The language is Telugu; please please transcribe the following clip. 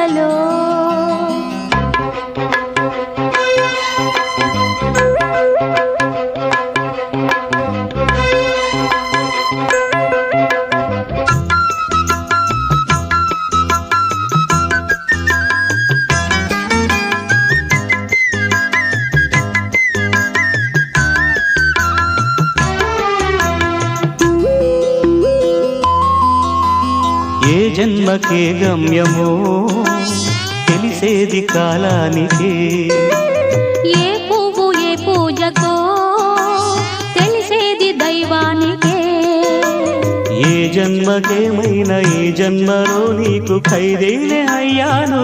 మాటలలో ఏ జన్మకే గమ్యమో తెలిసేది కాలానికే, ఏ పువ్వు ఏ పూజకో తెలిసేది దైవానికే. ఏ జన్మకేమైనా ఈ జన్మలో నీకు ఖైదీనే అయ్యాను